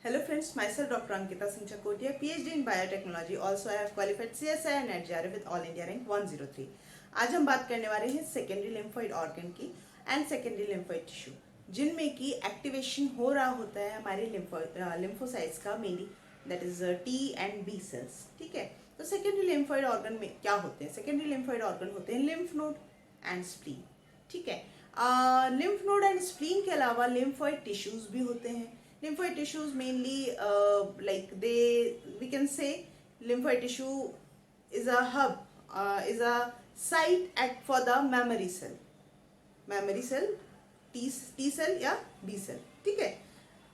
Hello friends, myself Dr. Ankita Singh Chakotia, PhD in Biotechnology. Also, I have qualified CSI and NetJRF with All India Rank 103. आज हम बात करने वाले हैं secondary lymphoid organ की and secondary lymphoid tissue, जिनमें की activation हो रहा होता है हमारे लिम्फोसाइट्स का, mainly that is T and B cells. ठीक है, तो सेकेंडरी लिम्फोइड ऑर्गन में क्या होते हैं? सेकेंडरी लिम्फोइड ऑर्गन होते हैं लिम्फ नोड एंड स्प्लीन. ठीक है, लिम्फ नोड एंड स्प्लीन के अलावा लिम्फोइड टिश्यूज भी होते हैं. Lymphoid tissues mainly, we can say lymphoid tissue is a hub, is a site for the memory cell, T cell या B cell. ठीक है,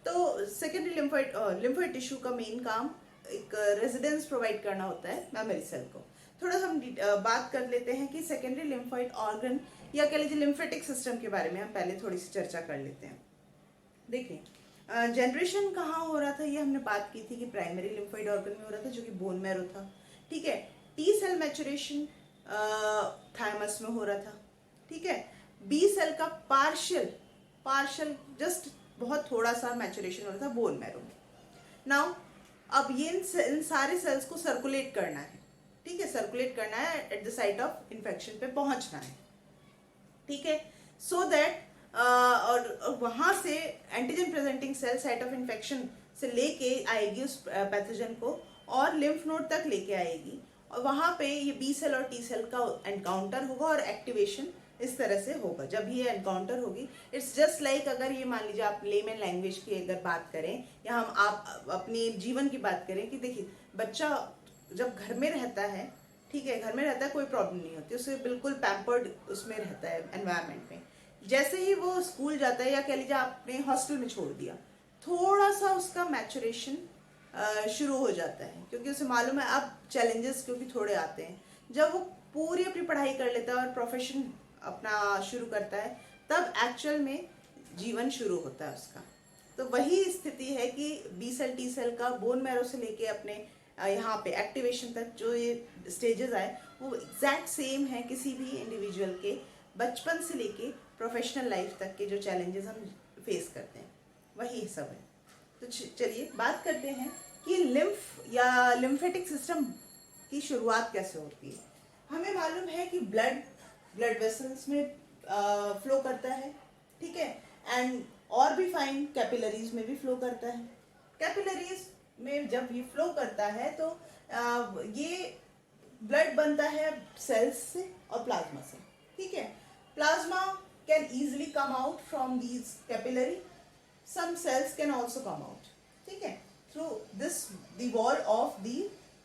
तो सेकेंडरी लिम्फोइड टिश्यू का मेन काम एक रेजिडेंस प्रोवाइड करना होता है मेमोरी सेल को. थोड़ा हम बात कर लेते हैं कि सेकेंडरी लिम्फोइड ऑर्गन या कह लीजिए लिम्फेटिक सिस्टम के बारे में हम पहले थोड़ी सी चर्चा कर लेते हैं. देखिए, जनरेशन कहाँ हो रहा था, ये हमने बात की थी कि प्राइमरी लिम्फोइड ऑर्गन में हो रहा था जो कि बोन मैरो था. ठीक है, टी सेल मैचुरेशन थायमस में हो रहा था. ठीक है, बी सेल का पार्शियल जस्ट बहुत थोड़ा सा मैचुरेशन हो रहा था बोन मैरो में. नाउ अब ये इन सारे सेल्स को सर्कुलेट करना है. ठीक है, सर्कुलेट करना है, eight the site of infection पे पहुंचना है. ठीक है, सो दैट और वहां से antigen presenting cell site of infection से लेके आएगी उस पैथोजन को और लिम्फ नोड तक लेके आएगी, और वहां पे ये बी सेल और टी सेल का एनकाउंटर होगा और एक्टिवेशन इस तरह से होगा. जब ये एनकाउंटर होगी, इट्स जस्ट लाइक, अगर ये मान लीजिए आप लेमन लैंग्वेज की अगर बात करें या हम आप अपने जीवन की बात करें कि देखिए, बच्चा जब घर में रहता है, ठीक है, घर में रहता है, कोई प्रॉब्लम नहीं होती, उसे बिल्कुल पैम्पर्ड उसमें रहता है एनवायरमेंट में. जैसे ही वो स्कूल जाता है या कह लीजिए आपने हॉस्टल में छोड़ दिया, थोड़ा सा उसका मैचुरेशन शुरू हो जाता है, क्योंकि उसे मालूम है अब चैलेंजेस क्योंकि थोड़े आते हैं. जब वो पूरी अपनी पढ़ाई कर लेता है और प्रोफेशन अपना शुरू करता है, तब एक्चुअल में जीवन शुरू होता है उसका. तो वही स्थिति है कि बी सेल टी सेल का बोन मैरो से लेके अपने यहाँ पे एक्टिवेशन तक जो ये स्टेजेस आए, वो एग्जैक्ट सेम है किसी भी इंडिविजुअल के बचपन से लेके प्रोफेशनल लाइफ तक के जो चैलेंजेस हम फेस करते हैं, वही सब है. तो चलिए बात करते हैं कि लिम्फ या लिम्फेटिक सिस्टम की शुरुआत कैसे होती है. हमें मालूम है कि ब्लड वेसल्स में फ्लो करता है. ठीक है, एंड और भी फाइन कैपिलरीज में भी फ्लो करता है. कैपिलरीज में जब ये फ्लो करता है तो ये ब्लड बनता है सेल्स से और प्लाज्मा से. ठीक है, plasma can easily come out from these capillary. Some cells can also come out. ठीक है, through this the wall of the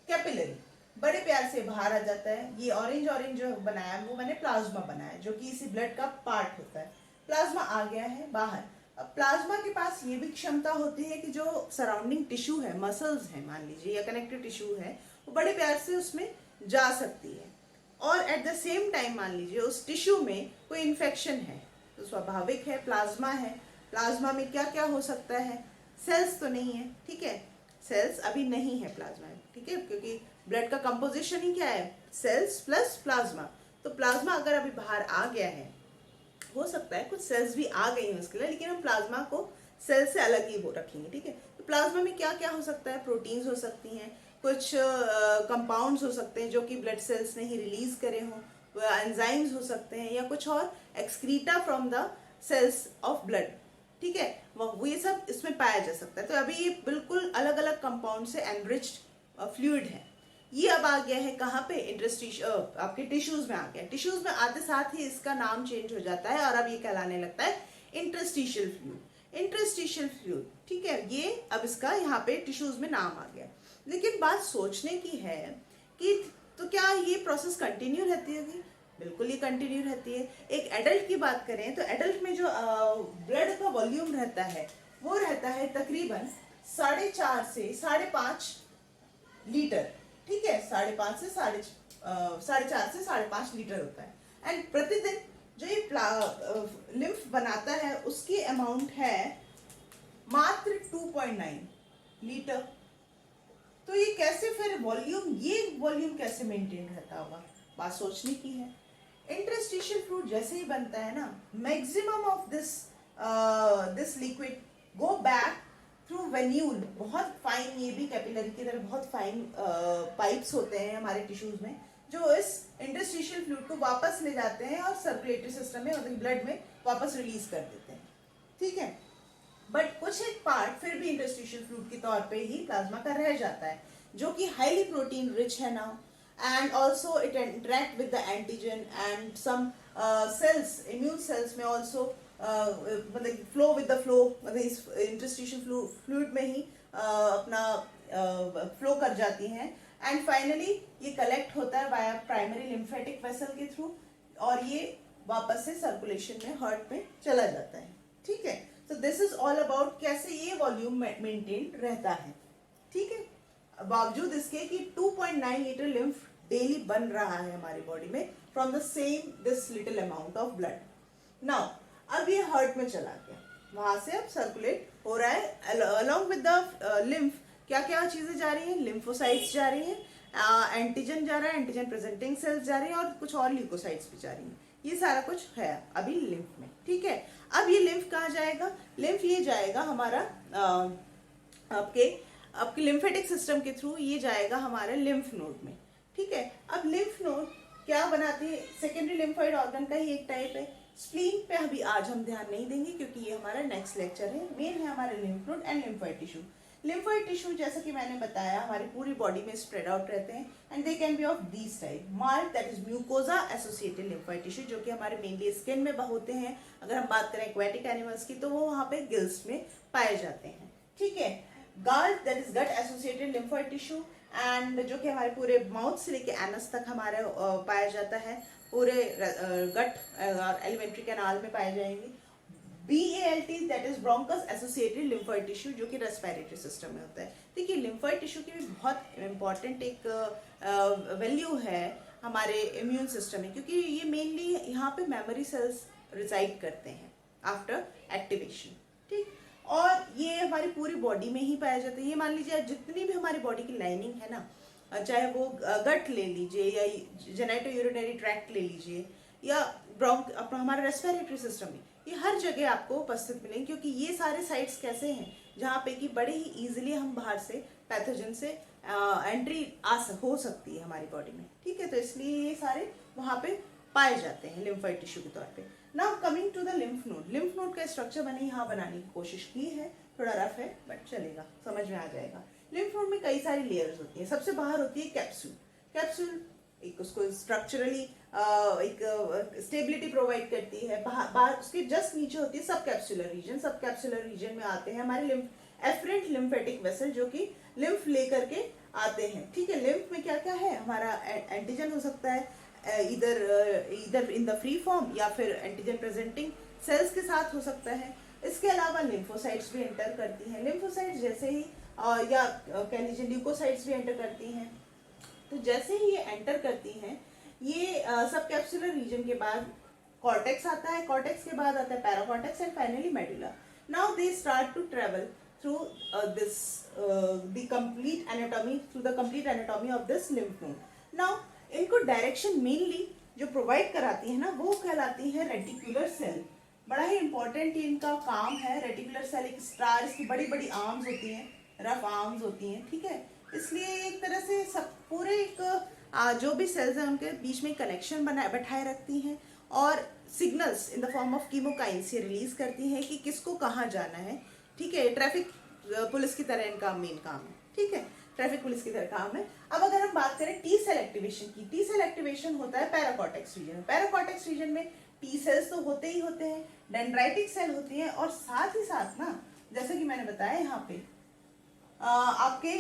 capillary. बड़े प्यार से बाहर आ जाता है. ये ऑरेंज जो बनाया वो मैंने प्लाज्मा बनाया, जो कि इसी ब्लड का पार्ट होता है. प्लाज्मा आ गया है बाहर. अब प्लाज्मा के पास ये भी क्षमता होती है कि जो सराउंडिंग टिश्यू है, मसल्स है मान लीजिए, या कनेक्टिव टिश्यू है, वो बड़े प्यार से उसमें जा सकती है. और एट द सेम टाइम मान लीजिए उस टिश्यू में कोई इन्फेक्शन है, तो स्वाभाविक है प्लाज्मा है. प्लाज्मा में क्या क्या हो सकता है? सेल्स तो नहीं है. ठीक है, सेल्स अभी नहीं है प्लाज्मा में. ठीक है, क्योंकि ब्लड का कंपोजिशन ही क्या है, सेल्स प्लस प्लाज्मा. तो प्लाज्मा अगर अभी बाहर आ गया है, हो सकता है कुछ सेल्स भी आ गई हैं उसके लिए, लेकिन हम प्लाज्मा को सेल से अलग ही वो रखेंगे. ठीक है, तो प्लाज्मा में क्या क्या हो सकता है? प्रोटीन्स हो सकती हैं, कुछ कंपाउंड्स हो सकते हैं जो कि ब्लड सेल्स ने ही रिलीज करे हों, एंजाइम्स हो सकते हैं, या कुछ और excreta from the cells of blood. ठीक है, वो ये सब इसमें पाया जा सकता है. तो अभी ये बिल्कुल अलग अलग कंपाउंड से एनरिच्ड फ्लूइड है. ये अब आ गया है कहाँ पे? आपके टिश्यूज में आ गया. टिश्यूज में आते साथ ही इसका नाम चेंज हो जाता है और अब ये कहलाने लगता है इंटरस्टिशियल फ्लूइड. इंटरस्टिशियल फ्लूइड, ठीक है, ये अब इसका यहाँ पे टिश्यूज में नाम आ गया. लेकिन बात सोचने की है कि तो क्या ये प्रोसेस कंटिन्यू रहती होगी? बिल्कुल ये कंटिन्यू रहती है. एक एडल्ट की बात करें तो एडल्ट में जो ब्लड का वॉल्यूम रहता है वो रहता है तकरीबन 4.5 से 5.5 लीटर. ठीक है, 4.5 से 5.5 लीटर होता है. एंड प्रतिदिन जो ये लिम्फ बनाता है उसकी अमाउंट है मात्र 2.9 लीटर. तो ये कैसे फिर वॉल्यूम कैसे मेंटेन रहता होगा? बात सोचने की है. इंटरस्टिशियल फ्लूइड जैसे ही बनता है ना, maximum of this liquid go back through venule, बहुत फाइन, ये भी कैपिलरी की तरह बहुत फाइन पाइप्स होते हैं हमारे टिश्यूज में, जो इस इंटरस्टिशियल फ्लूइड को वापस ले जाते हैं और सर्कुलेटरी सिस्टम में, मतलब ब्लड में वापस रिलीज कर देते हैं, ठीक है। बट कुछ एक पार्ट फिर भी इंटरस्टिशियल फ्लूइड के तौर पे ही प्लाज्मा का रह जाता है, जो कि हाईली प्रोटीन रिच है now, and also it interact with the antigen and some cells, immune cells में ऑल्सो मतलब फ्लो विद द फ्लो, मतलब इस इंटरस्टिशियल फ्लूइड में ही अपना फ्लो कर जाती हैं, एंड फाइनली ये कलेक्ट होता है बाय प्राइमरी लिम्फेटिक वेसल के थ्रू, और ये वापस से सर्कुलेशन में हार्ट में चला जाता है, ठीक है। तो दिस इज ऑल अबाउट कैसे ये वॉल्यूम मेंटेन रहता है, ठीक है, बावजूद इसके कि 2.9 लीटर लिम्फ डेली बन रहा है हमारी बॉडी में from the same this little amount of blood. Now अब ये हार्ट में चला गया, वहां से अब सर्कुलेट हो रहा है, अलोंग विद द लिम्फ क्या क्या चीजें जा रही हैं, लिम्फोसाइट्स जा रही हैं, एंटीजन जा रहा है, एंटीजन प्रेजेंटिंग सेल्स जा रही हैं, और कुछ और ल्यूकोसाइट्स भी जा रही हैं, ये सारा कुछ है अभी लिम्फ में, ठीक है। अब ये लिम्फ कहाँ जाएगा, लिम्फ ये जाएगा हमारा आपके लिम्फेटिक सिस्टम के थ्रू, ये जाएगा हमारे लिम्फ नोड में, ठीक है। अब लिम्फ नोड क्या बनाते हैं, सेकेंडरी लिम्फोइड ऑर्गन का ही एक टाइप है। स्प्लीन पे अभी आज हम ध्यान नहीं देंगे क्योंकि ये हमारा नेक्स्ट लेक्चर है, मेन है हमारे lymph node and lymphoid tissue. Lymphoid tissue जैसा कि मैंने बताया हमारी पूरी बॉडी में स्प्रेड आउट रहते हैं, and they can be of these type, MALT that is mucosa associated lymphoid tissue, जो कि हमारे मेनली स्किन में होते हैं। अगर हम बात करें एक्वेटिक एनिमल्स की तो वो वहाँ पे गिल्स में पाए जाते हैं, ठीक है। गाल that is gut associated lymphoid tissue, and जो कि हमारे पूरे माउथ से लेके एनस तक हमारे पाया जाता है, पूरे गट और एलिमेंट्री कैनाल में पाए जाएंगे। BALT that is bronchus associated lymphoid tissue, जो कि रेस्पिरेटरी सिस्टम में होता है। देखिए लिम्फोइड टिश्यू की भी बहुत इंपॉर्टेंट एक वैल्यू है हमारे इम्यून सिस्टम में, क्योंकि ये मेनली यहाँ पे मेमोरी सेल्स रिसाइड करते हैं आफ्टर एक्टिवेशन, ठीक। और ये हमारी पूरी बॉडी में ही पाया जाता है। ये मान लीजिए जितनी भी हमारी बॉडी की लाइनिंग है ना, चाहे वो गट ले लीजिए या जेनेटो यूरिनरी ट्रैक्ट ले लीजिए या ब्रोंक अपना हमारा रेस्पिरेटरी सिस्टम में, ये हर जगह आपको उपस्थित मिलेंगे, क्योंकि ये सारे साइट्स कैसे हैं जहाँ पे कि बड़े ही इजीली हम बाहर से पैथोजन से एंट्री हो सकती है हमारी बॉडी में, ठीक है। तो इसलिए ये सारे वहाँ पे पाए जाते हैं लिम्फोइड टिश्यू के तौर पे। Now coming to the lymph node, lymph node का स्ट्रक्चर मैंने यहाँ बनाने की कोशिश की है, थोड़ा रफ है बट चलेगा, समझ में आ जाएगा। लिम्फ नोड में कई सारी लेयर्स होती है। सबसे बाहर होती है कैप्सूल, कैप्सूल एक उसको स्ट्रक्चरली एक स्टेबिलिटी प्रोवाइड करती है। बाहर उसके जस्ट नीचे होती है सब कैप्सुलर रीजन, सब कैप्सुलर रीजन में आते हैं हमारे लिम्फ एफरेंट लिम्फेटिक वेसल, जो कि लिम्फ लेकर के आते हैं, ठीक है। लिम्फ में क्या क्या है, हमारा एंटीजन हो सकता है इधर इन द फ्री फॉर्म, या फिर एंटीजन प्रेजेंटिंग सेल्स के साथ हो सकता है। इसके अलावा लिम्फोसाइट्स भी एंटर करती हैं, लिम्फोसाइट्स जैसे ही या कह लीजिए ल्यूकोसाइट्स भी एंटर करती हैं। तो जैसे ही ये एंटर करती हैं, ये सब कैप्सुलर रीजन के बाद कॉर्टेक्स आता है, कॉर्टेक्स के बाद आता है paracortex and finally medulla. Now they start to travel through this the complete anatomy, through the complete anatomy of this lymph node. Now इनको डायरेक्शन मेनली जो प्रोवाइड कराती है ना, वो कहलाती है रेटिकुलर सेल। बड़ा ही इंपॉर्टेंट इनका काम है। रेटिकुलर सेल एक स्टार, इसकी बड़ी बड़ी आर्म्स होती हैं, रफ आर्म्स होती हैं, ठीक है। इसलिए एक तरह से सब पूरे एक जो भी सेल्स हैं उनके बीच में कनेक्शन बैठाए रखती हैं, और signals in the form of chemokines ये रिलीज करती हैं कि किसको कहाँ जाना है, ठीक है। ट्रैफिक पुलिस की तरह इनका मेन काम है, ठीक है, ट्रैफिक पुलिस की तरह काम है। अब अगर हम बात करें टी सेल एक्टिवेशन की, टी सेल एक्टिवेशन होता है पैराकॉर्टेक्स रीजन में। पैराकॉर्टेक्स रीजन में टी सेल्स तो होते ही होते हैं, डेंड्राइटिक सेल होती हैं, और साथ ही साथ ना, जैसे कि मैंने बताया यहाँ पे आपके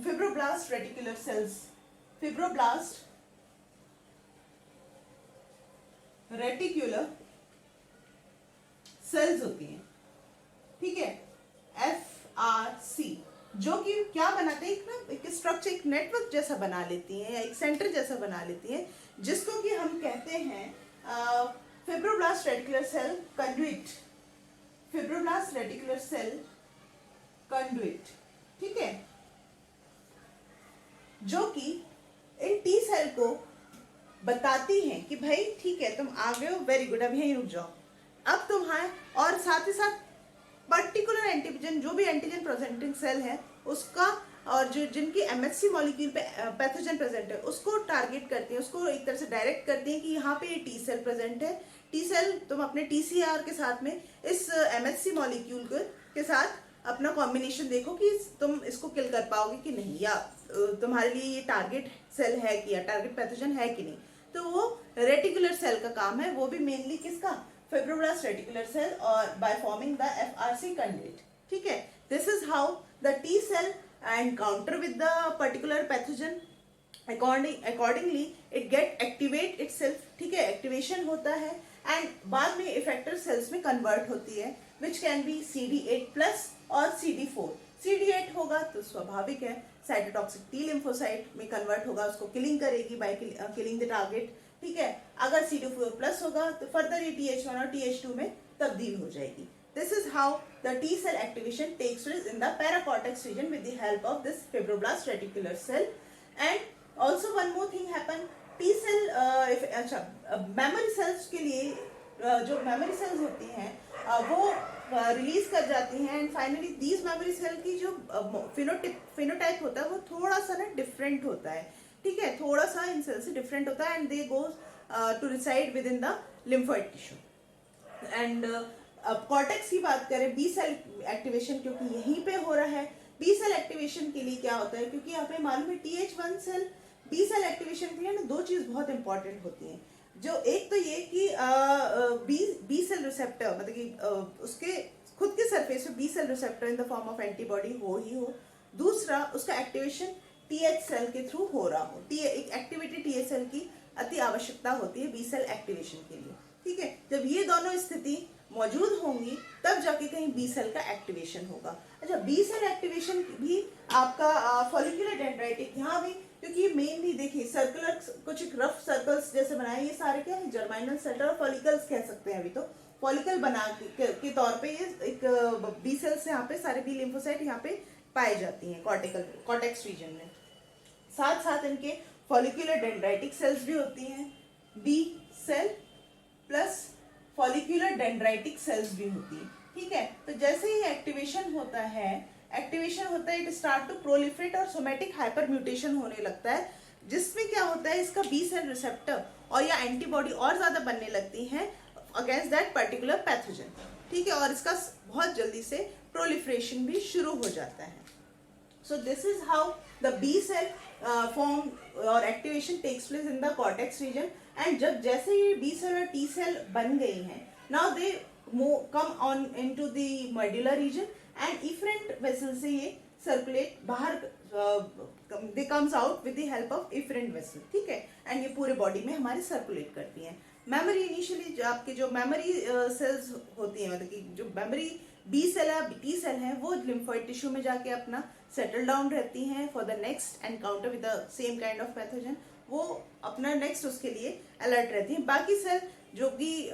fibroblast reticular cells, fibroblast reticular cells होती हैं, ठीक है, FRC, जो कि क्या बनाते हैं, एक स्ट्रक्चर, एक नेटवर्क जैसा बना लेती हैं, या एक सेंटर जैसा बना लेती हैं, जिसको कि हम कहते हैं fibroblast reticular cell conduit, fibroblast reticular cell conduit, ठीक है, जो कि इन टी सेल को बताती हैं कि भाई ठीक है तुम आ गए हो, वेरी गुड, अब यहीं रुक जाओ, अब तुम आए। और साथ ही साथ पर्टिकुलर एंटीजन, जो भी एंटीजन प्रेजेंटिंग सेल है उसका, और जो जिनकी एमएचसी मॉलिक्यूल पे पैथोजन प्रेजेंट है उसको टारगेट करती है, उसको एक तरह से डायरेक्ट करती है कि यहाँ पे ये टी सेल प्रेजेंट है। टी सेल तुम अपने टीसीआर के साथ में इस एमएचसी मॉलिक्यूल के साथ अपना कॉम्बिनेशन देखो कि तुम इसको किल कर पाओगे कि नहीं, या तुम्हारे लिए ये टारगेट सेल है कि, या टारगेट पैथोजन है कि नहीं। तो वो रेटिकुलर सेल का काम है, वो भी मेनली किसका, फिब्रोब्लास्ट रेटिकुलर सेल, और by forming the FRC conduct. ठीक है, this is how the T cell encounter with the particular pathogen, accordingly it get activate itself। ठीक है, एक्टिवेशन होता है एंड बाद में इफेक्टर सेल्स में कन्वर्ट होती है, which can be CD8+ और CD4। CD8 होगा तो स्वाभाविक है साइटोटॉक्सिक टी लिम्फोसाइट में कन्वर्ट होगा, उसको किलिंग करेगी बाय किलिंग द टारगेट। ठीक है, अगर CD4+ होगा तो फर्दर ये TH1 और TH2 में तब्दील हो जाएगी। This is how the T cell activation takes place in the paracortex region with the help of this fibroblast reticular cell। And also one more thing happen, T cell अच्छा memory cells के लिए जो memory cells होती हैं वो release कर जाती हैं, and finally these memory cell की जो phenotype होता है वो थोड़ा सा ना डिफरेंट होता है। ठीक है, थोड़ा सा इन सेल से डिफरेंट होता है, and they goes to reside within the lymphoid tissue. And अब कॉर्टेक्स की बात करें, बी सेल एक्टिवेशन क्योंकि यहीं पे हो रहा है। बी सेल एक्टिवेशन के लिए क्या होता है, क्योंकि यहाँ पे मालूम है TH1 cell B cell activation के लिए ना दो चीज बहुत इंपॉर्टेंट होती हैं। जो एक तो ये कि बी सेल रिसेप्टर, मतलब कि उसके खुद के सरफेस पे B cell receptor in the form of antibody हो ही हो, दूसरा उसका एक्टिवेशन TH सेल के थ्रू हो रहा हो। एक एक्टिवेटेड TH सेल की अति आवश्यकता होती है बी सेल एक्टिवेशन के लिए। ठीक है, जब ये दोनों स्थिति मौजूद होंगी तब जाके कहीं बी सेल का एक्टिवेशन होगा। अच्छा, बी सेल एक्टिवेशन भी आपका फॉलिकुलर डेंड्राइटिक, यहाँ भी क्योंकि मेनली देखिए सर्कुलर कुछ एक रफ सर्कल्स जैसे बनाए, ये सारे क्या है, जर्माइनल सेंटर और फॉलिकल्स कह सकते हैं। अभी तो फॉलिकल बना के तौर पे ये एक बी सेल्स यहाँ पे सारे बी लिम्फोसाइट यहाँ पे पाई जाती हैं कॉर्टेक्स रीजन में। साथ साथ इनके फॉलिकुलर डेंड्राइटिक सेल्स भी होती हैं, B cell plus follicular dendritic cells भी होती है। ठीक है, तो जैसे ही एक्टिवेशन होता है इट स्टार्ट टू प्रोलिफरेट और सोमेटिक हाइपर म्यूटेशन होने लगता है, जिसमें क्या होता है, इसका बी सेल रिसेप्टर और या एंटीबॉडी और ज्यादा बनने लगती हैं अगेंस्ट दैट पर्टिकुलर पैथोजन। ठीक है, और इसका बहुत जल्दी से प्रोलिफरेशन भी शुरू हो जाता है। So this is how the B cell form or activation takes place in the cortex region। And जब जैसे ये B cell और T cell बन गई हैं, now they come on into the medulla region and efferent vessel से ये circulate बाहर, they comes out with the help of efferent vessel। ठीक है, and ये पूरे body में हमारे circulate करती हैं। मेमोरी इनिशियली जो आपके जो मेमोरी सेल्स होती हैं, मतलब कि जो मेमोरी बी सेल है टी सेल है, वो लिम्फोइड टिश्यू में जाके अपना सेटल डाउन रहती हैं for the next encounter with the same kind of pathogen. वो अपना नेक्स्ट उसके लिए अलर्ट रहती हैं। बाकी सेल जो कि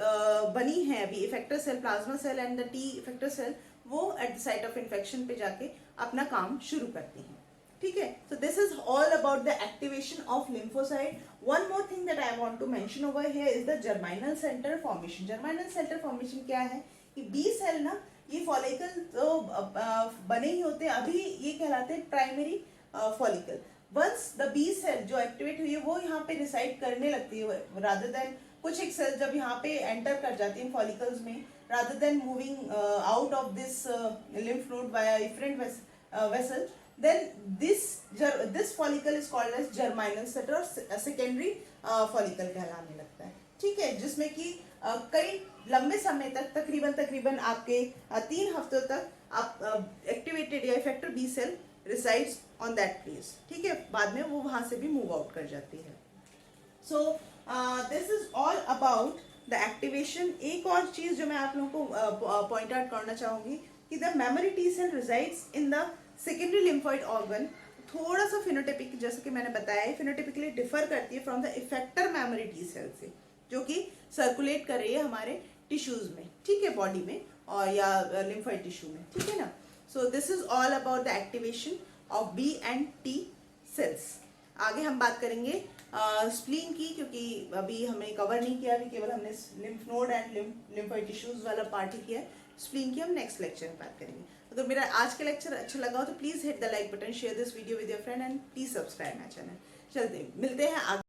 बनी है अभी, effector cell, plasma cell and the T effector cell, वो at the site of infection पे जाके अपना काम शुरू करती हैं। ठीक है, so this is all about the activation of lymphocyte। One more thing that I want to mention over here is the germinal center formation। germinal center formation क्या है कि बी सेल ना, ये फॉलिकल तो बने ही होते हैं, अभी ये कहलाते हैं primary follicle. Once the B cell जो एक्टिवेट हुई है वो यहाँ पे रिसाइड करने लगती है, रादर देन कुछ एक सेल जब यहाँ पे एंटर कर जाती हैं फॉलिकल्स में, rather than moving out of this lymph node via efferent vessel, then this follicle is called as germinal center और secondary follicle कहलाने लगता है। ठीक है, जिसमें कि कई लंबे समय तक तकरीबन आपके 3 हफ्तों तक आप एक्टिवेटेड या effector B cell resides on that place. ठीक है, बाद में वो वहां से भी मूव आउट कर जाती है। सो this is all about the activation. एक और चीज जो मैं आप लोगों को पॉइंट आउट करना चाहूंगी कि the memory T cell resides in the secondary lymphoid organ. थोड़ा सा फिनोटाइपिक, जैसे कि मैंने बताया, फिनोटाइपिकली डिफर करती है from the effector memory T cell से, जो कि सर्कुलेट कर रही है हमारे टिश्यूज में, ठीक है, बॉडी में और या लिम्फोइड टिश्यू में। ठीक है ना। So this is all about the activation of B and T cells. आगे हम बात करेंगे स्प्लीन की, क्योंकि अभी हमने कवर नहीं किया, अभी केवल हमने lymph node and lymphoid tissues वाला पार्ट ही किया है। स्प्लीन की हम नेक्स्ट लेक्चर में बात करेंगे। अगर मेरा आज का लेक्चर अच्छा लगा हो तो please hit the like button, share this video with your friend and please subscribe my channel. चलते मिलते हैं आगे।